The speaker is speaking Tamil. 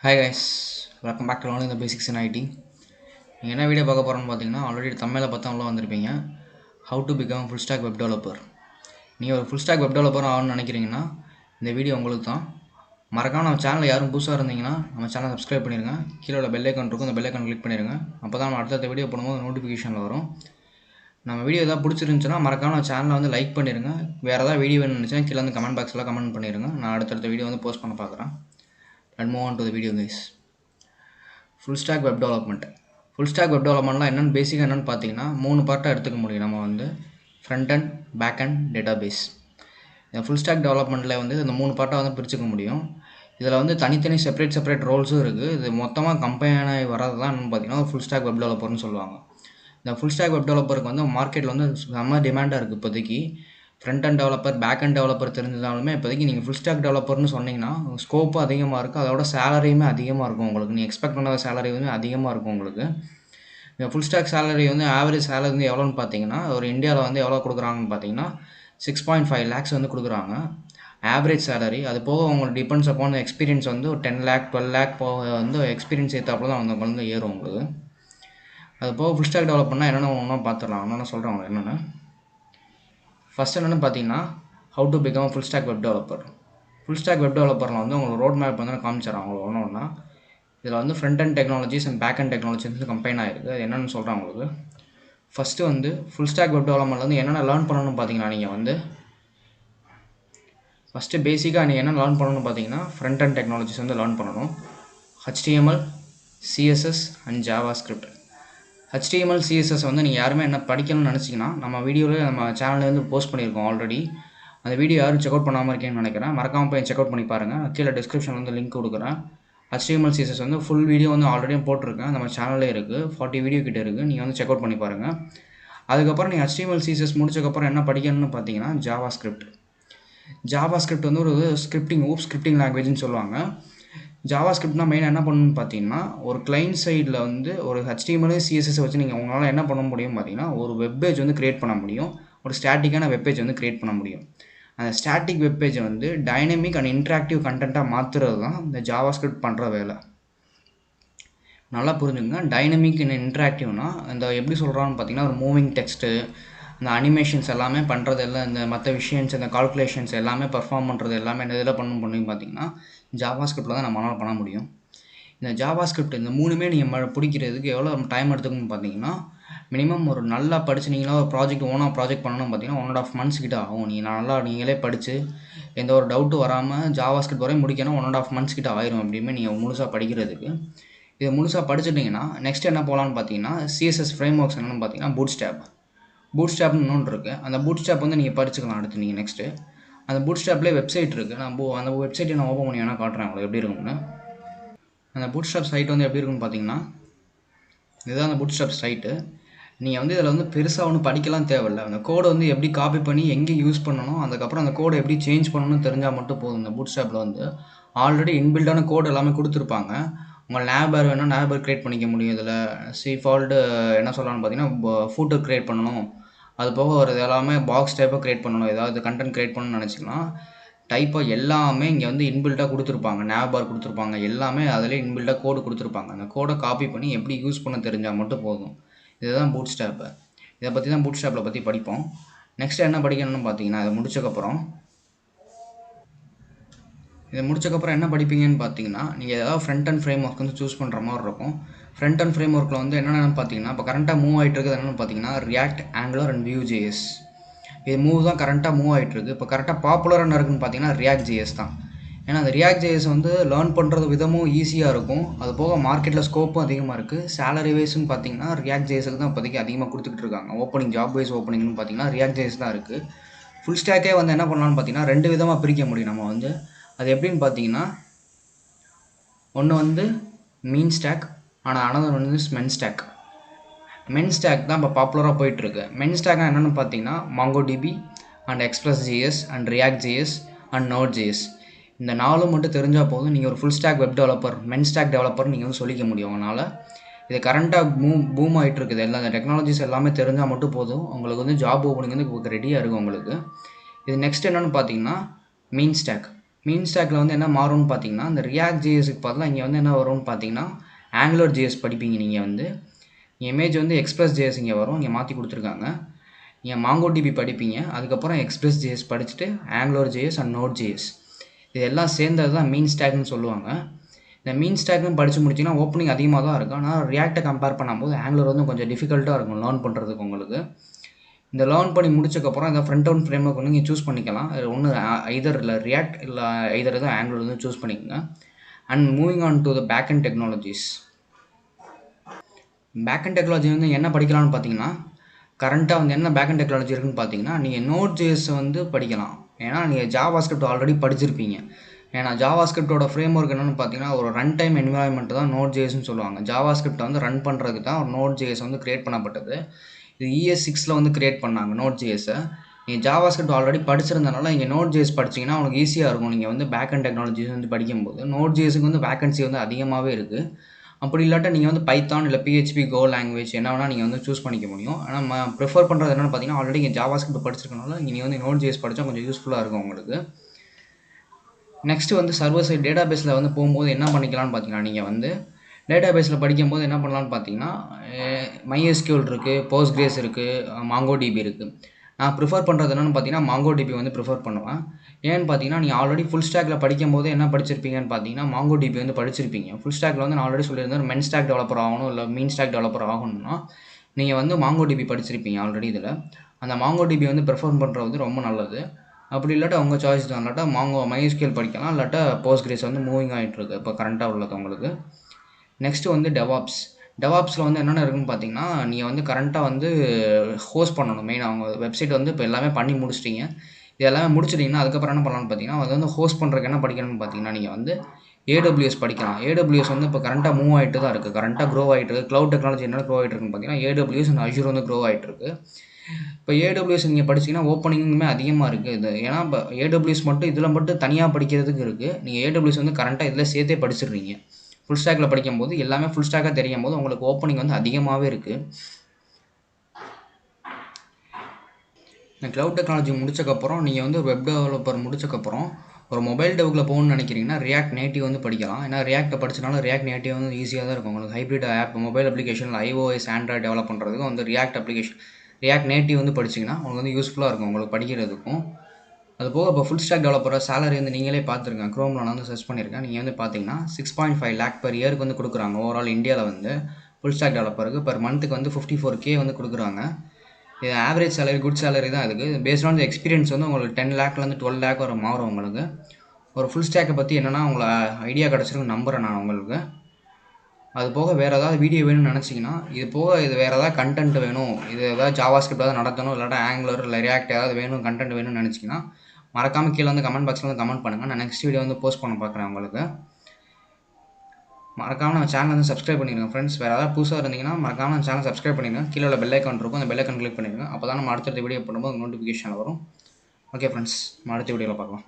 Hi guys, welcome back to learning the basics in IT. நீங்கள் என்ன வீடியோ பார்க்க போகிறோன்னு பார்த்தீங்கன்னா ஆல்ரெடி தமிழில் பார்த்தவங்களாம் வந்திருப்பீங்க. How to become full stack web developer. நீங்கள் ஒரு full stack web developer ஆகணும்னு நினைக்கிறீங்கன்னா இந்த வீடியோ உங்களுக்கு தான். மறக்காம நம்ம சேனலில் யாரும் புதுசாக இருந்தீங்கன்னா நம்ம சேனலை சப்ஸ்கிரைப் பண்ணிடுங்க. கீழே உள்ள பெல் ஐக்கான் இருக்கும், அந்த பெல் ஐக்கான் கிளிக் பண்ணிடுங்க. அப்போ தான் நம்ம அடுத்த வீடியோ போடும்போது நோட்டிஃபிகேஷனில் வரும். நம்ம வீடியோ எதாவது பிடிச்சிருந்துச்சுன்னா மறக்காம நம்ம சேனலை வந்து லைக் பண்ணிடுங்க. வேறு ஏதாவது வீடியோ வேணும்னுச்சுன்னா கீழே வந்து கமெண்ட் பாக்ஸில் கமெண்ட் பண்ணிடுங்க. நான் அடுத்தடுத்த வீடியோ வந்து போஸ்ட் பண்ண பார்க்குறேன். And move on to the video guys. Full stack web development. Full stack web developmentலாம் என்னென்னு பேசிக்காக என்னென்னு பார்த்தீங்கன்னா 3 பார்ட்டாக எடுத்துக்க முடியும். நம்ம வந்து front end back end database. இந்த ஃபுல் ஸ்டாக் டெவலப்மெண்ட்டில் வந்து இந்த 3 பார்ட்டாக வந்து பிரிச்சுக்க முடியும். இதில் வந்து தனித்தனி செப்பரேட் ரோல்ஸும் இருக்குது. இது மொத்தமாக கம்பைன் ஆகி வர்றது தான் என்னென்னு பார்த்தீங்கன்னா ஃபுல் ஸ்டாக் வெப் டெவலப்பர்னு சொல்லுவாங்க. இந்த ஃபுல் ஸ்டாக் வெப் டெவலப்பருக்கு வந்து மார்க்கெட்டில் வந்து செம்ம டிமாண்டாக இருக்குது இப்போதைக்கு. Front end developer, back end developer தெரிஞ்சாலுமே இப்போதைக்கு நீங்கள் ஃபுல் ஸ்டாக் டெவலப்பர்னு சொன்னீங்கன்னா ஸ்கோப்பும் அதிகமாக இருக்குது, அதோட சேலரியுமே அதிகமாக இருக்கும் உங்களுக்கு. நீங்கள் எக்ஸ்பெக்ட் பண்ணாத சேலரி வந்து அதிகமாக இருக்கும் உங்களுக்கு. இந்த ஃபுல் ஸ்டாக் சேலரி வந்து ஆவரேஜ் சேலரி வந்து எவ்வளோன்னு பார்த்தீங்கன்னா ஒரு இந்தியாவில் வந்து எவ்வளோ கொடுக்குறாங்கன்னு பார்த்தீங்கன்னா 6.5 lakhs வந்து கொடுக்குறாங்க ஆவரேஜ் சேலரி. அது போக உங்களுக்கு டிபெண்ட்ஸ் அப்பான் எக்ஸ்பீரியன்ஸ் வந்து ஒரு 10 lakh 12 lakh போக வந்து எக்ஸ்பீரியன்ஸ் ஏற்றாப்புல தான் வந்து வந்து ஏறும் உங்களுக்கு. அது போக ஃபுல் ஸ்டாக் டெவலப் பண்ணால் என்னென்ன ஒன்றா பார்த்துடலாம். ஒன்று சொல்கிறேன் உங்களுக்கு என்னென்னு. ஃபஸ்ட் என்னென்னு பார்த்தீங்கன்னா how to become full stack web developer. Full stack web டெவலப்பரில் வந்து உங்களுக்கு ரோட் மேப் வந்து காமிச்சிடறேன் உங்களுக்கு ஒன்று ஒன்றா. இதில் வந்து front end technologies and back end technologies வந்து கம்பைன் ஆகிருக்கு. அது என்னென்னு சொல்கிறேன் உங்களுக்கு. ஃபஸ்ட்டு வந்து ஃபுல் ஸ்டாக் வெப் டெவலப்மெண்ட்டில் வந்து என்னென்ன லேர்ன் பண்ணணும்னு பார்த்தீங்கன்னா நீங்கள் வந்து ஃபஸ்ட்டு பேசிக்காக நீங்கள் என்ன லேர்ன் பண்ணணும்னு பார்த்தீங்கன்னா ஃப்ரண்ட் அண்ட் டெக்னாலஜிஸ் வந்து லேர்ன் பண்ணணும். HTML, CSS and JavaScript. HTML, CSS வந்து நீங்கள் யாருமே என்ன படிக்கணும்னு நினச்சிங்கன்னா நம்ம வீடியோவில் நம்ம சேனல்லேருந்து போஸ்ட் பண்ணியிருக்கோம் ஆல்ரெடி. அந்த வீடியோ யாரும் செக் அவுட் பண்ணாமல் இருக்கேன்னு நினைக்கிறேன். மறக்காமல் போய் செக் அவுட் பண்ணி பாருங்கள். கீழே டிஸ்கிரிப்ஷனில் வந்து லிங்க் கொடுக்குறேன். HTML, CSS வந்து ஃபுல் வீடியோ வந்து ஆல்ரெடி போட்டிருக்கேன். நம்ம சேனல்லே இருக்குது, 40 வீடியோ கிட்டே இருக்குது. நீங்கள் வந்து செக் அவுட் பண்ணி பாருங்கள். அதுக்கப்புறம் நீங்கள் HTML, CSS முடிச்சக்கப்புறம் என்ன படிக்கணும்னு பார்த்தீங்கன்னா JavaScript வந்து ஒரு ஸ்கிரிப்டிங் லாங்குவேஜ்னு சொல்லுவாங்க. JavaScriptனா மெயினாக என்ன பண்ணணும்னு பார்த்தீங்கன்னா ஒரு கிளைண்ட் சைடில் வந்து ஒரு HTML, CSS வச்சு நீங்கள் உங்களால் என்ன பண்ண முடியும் பார்த்தீங்கன்னா ஒரு வெப்பேஜ் வந்து க்ரியேட் பண்ண முடியும். ஒரு ஸ்டாட்டிக்கான வெப்பேஜ் வந்து க்ரியேட் பண்ண முடியும். அந்த ஸ்டாட்டிக் வெப்பேஜை வந்து டைனமிக் அண்ட் இன்ட்ராக்டிவ் கண்டென்ட்டாக மாற்றுறது தான் இந்த JavaScript பண்ணுற வேலை. நல்லா புரிஞ்சுங்க. டைனமிக் அண்ட் இன்ட்ராக்டிவ்னா இந்த எப்படி சொல்கிறான்னு பார்த்தீங்கன்னா ஒரு மூவிங் டெக்ஸ்ட்டு, இந்த அனிமேஷன்ஸ் எல்லாமே பண்ணுறது எல்லாம், இந்த மற்ற விஷயன்ஸ், இந்த கால்குலேஷன்ஸ் எல்லாமே பர்ஃபார்ம் பண்ணுறது எல்லாமே இந்த இதில் பண்ணணும் பார்த்தீங்கன்னா JavaScriptல தான் நம்மளால் பண்ண முடியும். இந்த JavaScript இந்த 3மே நீங்கள் பிடிக்கிறதுக்கு எவ்வளோ டைம் எடுத்துக்கணும்னு பார்த்தீங்கன்னா மினிமம் ஒரு நல்லா படிச்சுனீங்கன்னா ஒரு ப்ராஜெக்ட் பண்ணணும் பார்த்தீங்கன்னா 1.5 months கிட்ட ஆகும். நீங்களே படித்து எந்த ஒரு டவுட்டு வராமல் JavaScript வரையும் முடிக்கணும் 1.5 months கிட்ட ஆயிரும் அப்படியுமே நீங்கள் முழுசாக படிக்கிறதுக்கு. இதை முழுசாக படிச்சுட்டிங்கன்னா நெக்ஸ்ட் என்ன போகலான்னு பார்த்தீங்கன்னா CSS ஃப்ரேம் ஒர்க்ஸ் என்னென்னு பார்த்தீங்கன்னா பூட்ஸ்ட்ராப்னு இன்னொன்று இருக்குது. அந்த பூட்ஸ்ட்ராப் வந்து நீங்கள் படிச்சுக்கலாம் அடுத்து நீங்கள் நெக்ஸ்ட்டு. அந்த பூட்ஸ்ட்ராப்லேயே வெப்சைட் இருக்குது. அந்த வெப்சைட்டை நான் ஓப்பன் பண்ணி வேணால் காட்டுறேன் உங்களுக்கு எப்படி இருக்கும்னு. அந்த பூட்ஸ்ட்ராப் சைட் வந்து எப்படி இருக்குன்னு பார்த்தீங்கன்னா இதுதான் அந்த பூட்ஸ்ட்ராப் சைட்டு. நீங்கள் வந்து இதில் வந்து பெருசாக ஒன்றும் படிக்கலாம் தேவையில்லை. அந்த கோடை வந்து எப்படி காப்பி பண்ணி எங்கே யூஸ் பண்ணணும், அதுக்கப்புறம் அந்த கோடை எப்படி சேஞ்ச் பண்ணணும்னு தெரிஞ்சால் மட்டும் போதும். இந்த பூட்ஸ்ட்ராப்பில் வந்து ஆல்ரெடி இன்பில்டான கோடு எல்லாமே கொடுத்துருப்பாங்க. உங்கள் நேபர் வேணால் நேபர் க்ரியேட் பண்ணிக்க முடியும். இதில் டிஃபால்ட்டு என்ன சொல்லலாம்னு பார்த்தீங்கன்னா ஃபூட்டர் க்ரியேட் பண்ணணும். அது போக ஒரு எல்லாமே பாக்ஸ் டைப்பாக க்ரியேட் பண்ணணும். ஏதாவது கண்டென்ட் க்ரியேட் பண்ணணும்னு நினச்சிங்கன்னா டைப்பாக எல்லாமே இங்கே வந்து இன்பில்ட்டாக கொடுத்துருப்பாங்க. நேபார் கொடுத்துருப்பாங்க. எல்லாமே அதிலே இன்பில்ட்டாக கோடு கொடுத்துருப்பாங்க. அந்த கோடை காப்பி பண்ணி எப்படி யூஸ் பண்ண தெரிஞ்சால் மட்டும் போதும். இதுதான் பூட்ஸ்ட்ராப்பு. இதை பற்றி தான் பூட்ஸ்ட்ராப்பில் பற்றி படிப்போம். நெக்ஸ்ட் என்ன படிக்கணும்னு பார்த்தீங்கன்னா இதை முடிச்சக்கப்புறம் என்ன படிப்பீங்கன்னு பார்த்தீங்கன்னா நீங்கள் ஏதாவது ஃப்ரண்ட் அண்ட் ஃப்ரேம் ஒர்க் வந்து சூஸ் பண்ணுற மாதிரி இருக்கும். ஃப்ரண்ட் அண்ட் ஃப்ரேம் ஒர்க்கில் வந்து என்னென்னு பார்த்தீங்கன்னா இப்போ கரண்ட்டாக மூவ் ஆகிட்டு இருக்குது என்னென்னு பார்த்தீங்கன்னா React, Angular அண்ட் Vue.js. இது தான் கரண்ட்டாக மூவ் ஆகிட்டுருக்கு. இப்போ கரெக்டாக பாப்புலர் என்ன இருக்குன்னு பார்த்தீங்கன்னா React.js தான். ஏன்னா அந்த React.js வந்து லேர்ன் பண்ணுறது விதமும் ஈஸியாக இருக்கும். அது போக மார்க்கெட்டில் ஸ்கோப்பும் அதிகமாக இருக்குது. சேலரி வைஸ்ன்னு பார்த்தீங்கன்னா React.jsக்கு தான் இப்போதைக்கு அதிகமாக கொடுத்துக்கிட்டு இருக்காங்க. ஜாப் வைஸ் ஓப்பனிங்னு பார்த்தீங்கன்னா React.js தான் இருக்குது. ஃபுல் ஸ்டாக்கே வந்து என்ன பண்ணலான்னு பார்த்தீங்கன்னா 2 விதமாக பிரிக்க முடியும் நம்ம வந்து. அது எப்படின்னு பார்த்தீங்கன்னா ஒன்று வந்து மீன் ஸ்டாக், ஆனால் அனதர் வந்து மென் ஸ்டாக். மென் ஸ்டாக் தான் இப்போ பாப்புலராக போயிட்டுருக்கு. மென் ஸ்டாக்னா என்னென்னு பார்த்தீங்கன்னா MongoDB and Express.js and React.js and Node.js. இந்த 4 மட்டும் தெரிஞ்சால் போதும் நீங்கள் ஒரு ஃபுல் ஸ்டாக் வெப் டெவலப்பர், மென் ஸ்டாக் டெவலப்பர் நீங்கள் வந்து சொல்லிக்க முடியும். அதனால் இது கரண்ட்டாக பூம் ஆகிட்டு இருக்குது. எல்லா டெக்னாலஜிஸ் எல்லாமே தெரிஞ்சால் மட்டும் போதும் உங்களுக்கு வந்து ஜாப் ஓப்பனிங் வந்து ரெடியாக இருக்கும் உங்களுக்கு. இது நெக்ஸ்ட் என்னென்னு பார்த்தீங்கன்னா மீன் ஸ்டாக். மீன் ஸ்டாக்கில் வந்து என்ன மாறும்னு பார்த்தீங்கன்னா, இந்த ரியாக்ட் ஜேஎஸ்க்கு பதிலாக இங்கே வந்து என்ன வரும்னு பார்த்தீங்கன்னா, ஆங்குலர் ஜேஎஸ் படிப்பீங்க நீங்கள் வந்து. இமேஜ் வந்து எக்ஸ்பிரஸ் ஜேஎஸ் இங்கே வரும், இங்கே மாற்றி கொடுத்துருக்காங்க. நீங்கள் மாங்கோ டிபி படிப்பீங்க, அதுக்கப்புறம் எக்ஸ்பிரஸ் ஜேஎஸ் படிச்சுட்டு Angular JS and Node JS இது எல்லாம் சேர்ந்தது தான் மீன் ஸ்டாக்னு சொல்லுவாங்க. இந்த மீன் ஸ்டாக்னு படித்து முடிச்சிங்கன்னா ஓப்பனிங் அதிகமாக தான் இருக்கும். ஆனால் ரியாக்டை கம்பேர் பண்ணும்போது ஆங்குலர் வந்து கொஞ்சம் டிஃபிகல்ட்டாக இருக்கும் லேர்ன் பண்ணுறதுக்கு உங்களுக்கு. இந்த லேர்ன் பண்ணி முடிச்சக்கப்புறம் இந்த ஃப்ரண்ட் அவுட் ஃப்ரேம் ஒர்க் வந்து நீங்கள் சூஸ் பண்ணிக்கலாம். இது ஒன்று ஐதர் இல்லை ரியாக்ட் இல்லை ஐதர் தான் ஆங்குலர் வந்து சூஸ் பண்ணிக்கோங்க. And moving on to the back end technologies. Back end technology வந்து என்ன படிக்கலாம்னு பார்த்தீங்கன்னா, கரண்ட்டாக வந்து என்ன பேக் அண்ட் டெக்னாலஜி இருக்குன்னு பார்த்தீங்கன்னா, நீங்கள் நோட் ஜேஎஸ் வந்து படிக்கலாம். ஏன்னா நீங்கள் ஜாவா ஸ்கிரிப்ட் ஆல்ரெடி படிச்சிருப்பீங்க. ஏன்னா ஜாவா ஸ்கிரிப்டோட ஃப்ரேம் ஒர்க் என்னென்னு பார்த்தீங்கன்னா, ஒரு ரன் டைம் என்விரான்மெண்ட் தான் நோட் ஜேஎஸ்ன்னு சொல்லுவாங்க. ஜாவா ஸ்கிரிப்டை வந்து ரன் பண்ணுறதுக்கு தான் ஒரு நோட் ஜேஎஸ் வந்து கிரியேட் பண்ணப்பட்டது. இது ES6 வந்து கிரியேட் பண்ணாங்க நோட் ஜேஎஸை. நீங்கள் ஜாவா ஸ்கிரிப்ட் ஆல்ரெடி படிச்சிருந்தனால நீங்கள் நோட் ஜேஎஸ் படிச்சிங்கன்னா உங்களுக்கு ஈஸியாக இருக்கும். நீங்கள் வந்து பேக் அண்ட் டெக்னாலஜிஸ் வந்து படிக்கும்போது நோட் ஜேஎஸுக்கு வந்து வேகன்சி வந்து அதிகமாகவே இருக்குது. அப்படி இல்லாட்டா நீங்கள் வந்து பைத்தான் இல்லை PHP Go லாங்குவேஜ் என்ன வேணால் நீங்கள் வந்து சூஸ் பண்ணிக்க முடியும். ஆனால் ப்ரிஃபர் பண்ணுறது என்னென்னு பார்த்தீங்கன்னா, ஆல்ரெடி நீங்கள் ஜாவா ஸ்கிரிப்ட் படிச்சிருக்கனால நீங்கள் வந்து நோட் ஜேஎஸ் படித்தா கொஞ்சம் யூஸ்ஃபுல்லாக இருக்கும் உங்களுக்கு. நெக்ஸ்ட்டு வந்து சர்வர் சைட் டேட்டா பேஸில் வந்து போகும்போது என்ன பண்ணிக்கலாம்னு பார்த்தீங்கன்னா, நீங்கள் வந்து டேட்டா பேஸில் படிக்கும்போது என்ன பண்ணலான்னு பார்த்தீங்கன்னா, MySQL இருக்குது, Postgres இருக்குது, MongoDB இருக்குது. நான் ப்ரிஃபர் பண்ணுறது என்னென்னு பார்த்தீங்கன்னா, MongoDB வந்து ப்ரிஃபர் பண்ணுவேன். ஏன்னு பார்த்தீங்கன்னா, நீங்கள் ஆல்ரெடி ஃபுல் ஸ்டாக்கில் படிக்கும்போது என்ன படிச்சிருப்பீங்கன்னு பார்த்தீங்கன்னா, MongoDB வந்து படிச்சிருப்பீங்க. ஃபுல் ஸ்டாக்கில் வந்து நான் ஆல்ரெடி சொல்லியிருந்தேன், மென் ஸ்டாக் டெவலப்பர் ஆகணும் இல்லை மீன் ஸ்டாக் டெவலப்பர் ஆகணும்னா நீங்கள் வந்து MongoDB படிச்சிருப்பீங்க ஆல்ரெடி இதில். அந்த MongoDB வந்து ப்ரிஃபர் பண்ணுறது வந்து ரொம்ப நல்லது. அப்படி இல்லாட்டா உங்கள் சாய்ஸ் தான். இல்லாட்டா MySQL படிக்கலாம், இல்லாட்டா Postgres வந்து மூவிங் ஆகிட்டு இருக்குது இப்போ கரண்ட்டாக உள்ளது உங்களுக்கு. நெக்ஸ்ட்டு வந்து டெவாப்ஸில் வந்து என்னென்ன இருக்குன்னு பார்த்தீங்கன்னா, நீங்கள் வந்து கரண்ட்டாக வந்து ஹோஸ்ட் பண்ணணும். மெயினாக அவங்க வெப்சைட் வந்து இப்போ எல்லாமே பண்ணி முடிச்சிட்டிங்க. இது எல்லாமே முடிச்சிட்டிங்கன்னா அதுக்கப்புறம் என்ன பண்ணலான்னு பார்த்தீங்கன்னா, அது வந்து ஹோஸ்ட் பண்ணுறதுக்கு என்ன படிக்கணும்னு பார்த்தீங்கன்னா, நீங்கள் வந்து AWS படிக்கலாம். AWS வந்து இப்போ கரண்ட்டாக மூவ் ஆகிட்டு தான் இருக்குது. கரண்ட்டாக க்ரோ ஆகிட்டு இருக்குது. க்ளவுட் டெக்னாலஜி என்ன க்ரோ ஆகிட்டு இருக்குன்னு பார்த்தீங்கன்னா, AWS அண்ட் Azure வந்து க்ரோ ஆகிட்டு இருக்குது. இப்போ AWS நீங்கள் படிச்சிங்கன்னா ஓப்பனிங்குமே அதிகமாக இருக்குது இது. ஏன்னா இப்போ AWS மட்டும் இதில் மட்டும் தனியாக படிக்கிறதுக்கு இருக்குது. நீங்கள் AWS வந்து கரண்ட்டாக இதில் சேர்த்தே படிச்சிடுறீங்க. ஃபுல் ஸ்டாக்கில் படிக்கும்போது எல்லாமே ஃபுல் ஸ்டாக்காக தெரியும் போது உங்களுக்கு ஓப்பனிங் வந்து அதிகமாகவே இருக்குது. இந்த க்ளவுட் டெக்னாலஜி முடிச்சக்கப்புறம் நீங்கள் வந்து வெப் டெவலப்பர் முடிச்சக்கப்புறம் ஒரு மொபைல் டெவலப்பில் போகணும்னு நினைக்கிறீங்கன்னா ரியாக்ட் நேட்டிவ் வந்து படிக்கலாம். ஏன்னா ரியாக்டை படிச்சனால ரியாக்ட் நேட்டிவ் வந்து ஈஸியாக தான் இருக்கும் உங்களுக்கு. ஹைப்ரிட் ஆப் மொபைல் அப்ளிகேஷனில் iOS Android டெவலப் பண்ணுறதுக்கு வந்து ரியாக்ட் நேட்டிவ் வந்து படிச்சிங்கன்னா உங்களுக்கு வந்து யூஸ்ஃபுல்லாக இருக்கும் உங்களுக்கு படிக்கிறதுக்கும். அது போக இப்போ ஃபுல் ஸ்டாக் டெவலப்பராக சேலரி வந்து நீங்களே பார்த்துருக்கேன். க்ரோமில் நான் வந்து சர்ச் பண்ணியிருக்கேன். நீங்கள் வந்து பார்த்தீங்கன்னா 6.5 lakh per இயருக்கு வந்து கொடுக்குறாங்க. ஓவரால் இந்தியாவில் வந்து ஃபுல் ஸ்டாக் டெவலப்பருக்கு per மந்த்துக்கு வந்து 54K வந்து கொடுக்குறாங்க. இது ஆவரேஜ் சேலரி, குட் சேலரி தான் இதுக்கு. பேஸ்ட் ஆன் த எக்ஸ்பீரியன்ஸ் வந்து உங்களுக்கு 10 lakhலேருந்து 12 lakh வரை மாறும் உங்களுக்கு. ஒரு ஃபுல் ஸ்டாக்கை பற்றி என்னென்னா உங்களை ஐடியா கிடச்சிருக்குன்னு நம்புகிறேன் நான் உங்களுக்கு. அது போக வேறு ஏதாவது வீடியோ வேணும்னு நினச்சிங்கன்னா, இது போக இது வேறு ஏதாவது கண்டென்ட் வேணும், இது ஏதாவது ஜாவா ஸ்கிரிப்ட் ஏதாவது நடத்தணும், இல்லாட்டா ஆங்குலர் இல்லை ரியாக்ட் ஏதாவது வேணும், கண்டென்ட் வேணும்னு நினச்சிங்கன்னா மறக்காமல் கீழே வந்து கமெண்ட் பாக்ஸில் வந்து கமெண்ட் பண்ணுங்கள். நான் நெக்ஸ்ட் வீடியோ வந்து போஸ்ட் பண்ண பார்க்குறேன் உங்களுக்கு. மறக்காமல் நம்ம சேனல் வந்து சப்ஸ்கிரைப் பண்ணிடுங்க ஃப்ரெண்ட்ஸ். வேறு ஏதாவது புதுசாக இருந்தீங்கன்னா மறக்காமல் நம்ம சேனல் சப்ஸ்கிரைப் பண்ணிடுங்க. கீழே உள்ள பெல் ஐக்கான் இருக்கும், அந்த பெல் ஐக்கான் கிளிக் பண்ணிடுங்க. அப்போ தான் நம்ம அடுத்த வீடியோ பண்ணும்போது நோட்டிஃபிகேஷன் வரும். ஓகே ஃப்ரெண்ட்ஸ், நம்ம அடுத்த வீடியோவில் பார்க்கலாம்.